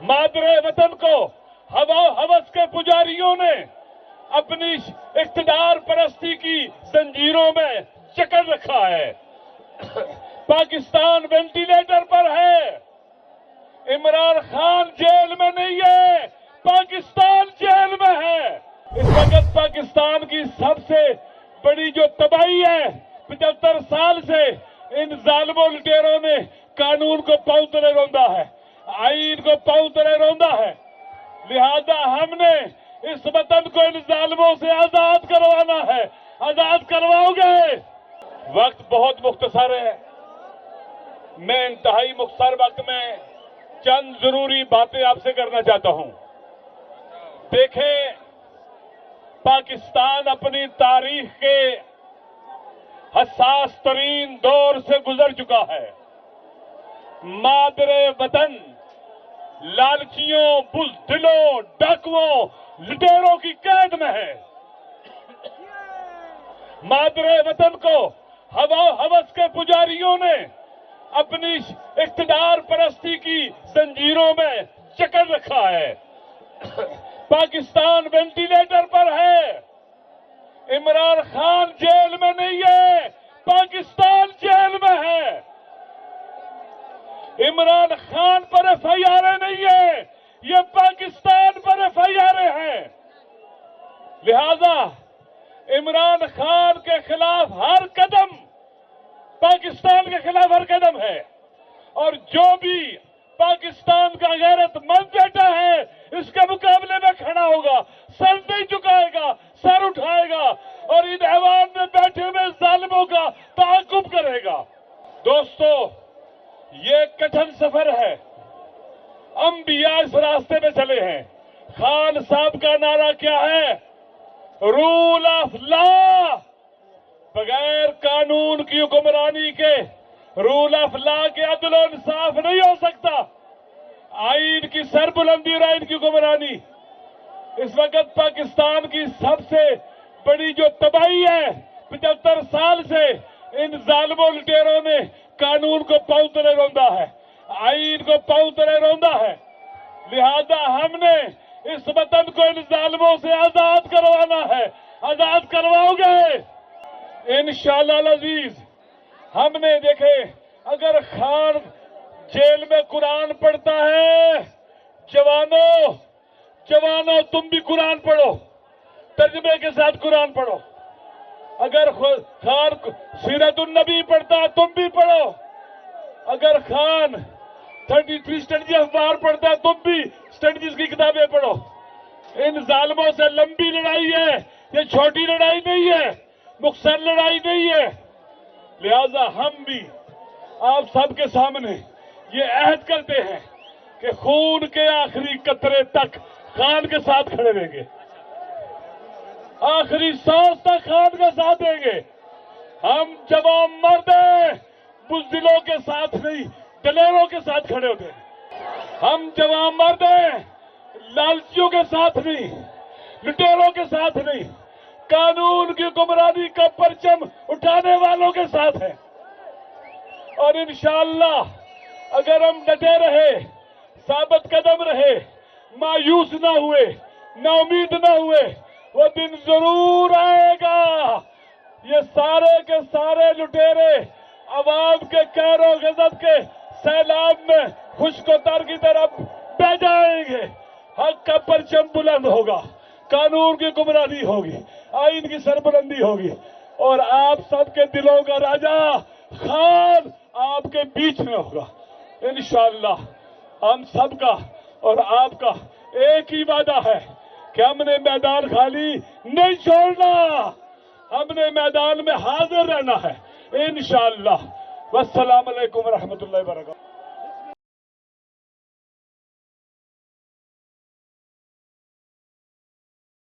मादरे वतन को हवा हवस के पुजारियों ने अपनी इख्तिदार परस्ती की जंजीरों में जकड़ रखा है। पाकिस्तान वेंटिलेटर पर है, इमरान खान जेल में नहीं है, पाकिस्तान जेल में है। इस वक्त पाकिस्तान की सबसे बड़ी जो तबाही है, 75 साल से इन जालिमों लुटेरों ने कानून को पांव तले रौंदा है, आईन को पांव तले रौंदा है। लिहाजा हमने इस वतन को इन जालिमों से आजाद करवाना है। आजाद करवाओगे? वक्त बहुत मुख्तसर है, मैं इंतहाई मुख्तसर वक्त में चंद जरूरी बातें आपसे करना चाहता हूं। देखें, पाकिस्तान अपनी तारीख के हसास तरीन दौर से गुजर चुका है। मादरे वतन लालचियों, बुज़दिलों, डाकुओं, लुटेरों की कैद में है। मादरे वतन को हवा हवस के पुजारियों ने अपनी इख्तिदार परस्ती की जंजीरों में जकड़ रखा है। पाकिस्तान वेंटिलेटर पर है, इमरान खान जेल में नहीं है, पाकिस्तान जेल में है। इमरान खान पर एफआईआर नहीं है, ये पाकिस्तान पर एफआईआर है। लिहाजा इमरान खान के खिलाफ हर कदम पाकिस्तान के खिलाफ हर कदम है, और जो भी पाकिस्तान का गैरतमंद बेटा है इसके मुकाबले में खड़ा होगा, सर नहीं झुकाएगा, सर उठाएगा और इन ऐवान में बैठे हुए जालिमों का ताक़ुब करेगा। दोस्तों, ये कठिन सफर है, अंबिया इस रास्ते में चले हैं। खान साहब का नारा क्या है? Rule of law. बगैर कानून की हुक्मरानी के, रूल ऑफ लॉ के अदल और इंसाफ नहीं हो सकता। आईन की सरबुलंदी और आईन की हुक्मरानी। इस वक्त पाकिस्तान की सबसे बड़ी जो तबाही है, 75 साल से इन जालिमों लुटेरों ने कानून को पांव तले रौंदा है, आईन को पांव तले रौंदा है। लिहाजा हमने इस वतन को इन जालिमों से आजाद करवाना है। आजाद करवाओगे? इंशाअल्लाह अजीज। हमने देखे, अगर खान जेल में कुरान पढ़ता है, जवानों जवानों तुम भी कुरान पढ़ो, तर्जुमे के साथ कुरान पढ़ो। अगर खान सीरतुन नबी पढ़ता है, तुम भी पढ़ो। अगर खान 33 स्ट्रेटजी ऑफ वार पढ़ता है, तुम भी स्ट्रेटजीज की किताबें पढ़ो। इन जालिमों से लंबी लड़ाई है, ये छोटी लड़ाई नहीं है, मुख्तसर लड़ाई नहीं है। लिहाजा हम भी आप सबके सामने ये अहद करते हैं कि खून के आखिरी कतरे तक खान के साथ खड़े रहेंगे, आखिरी सांस तक खान का साथ देंगे। हम जवान मर्द हैं, बुज़दिलों के साथ नहीं, दलेरों के साथ खड़े होते हैं। हम जवान मर्द हैं, लालचियों के साथ नहीं, लुटेरों के साथ नहीं, कानून की हुक्मरानी का परचम उठाने वालों के साथ है। और इंशाअल्लाह अगर हम डटे रहे, साबित कदम रहे, मायूस ना हुए, नाउमीद ना हुए, वो दिन जरूर आएगा। ये सारे के सारे लुटेरे अवाम के कहरो गजब के सैलाब में खुशकोतर की तरफ बह जाएंगे। हक का परचम बुलंद होगा, कानून की हुक्मरानी होगी, आईन की सरबुलंदी होगी, और आप सबके दिलों का राजा खान आपके बीच में होगा। इंशाअल्लाह हम सबका और आपका एक ही वादा है कि हमने मैदान खाली नहीं छोड़ना, हमने मैदान में हाजिर रहना है इंशाअल्लाह। वस्सलाम अलैकुम रहमतुल्लाहि व बरकातहू।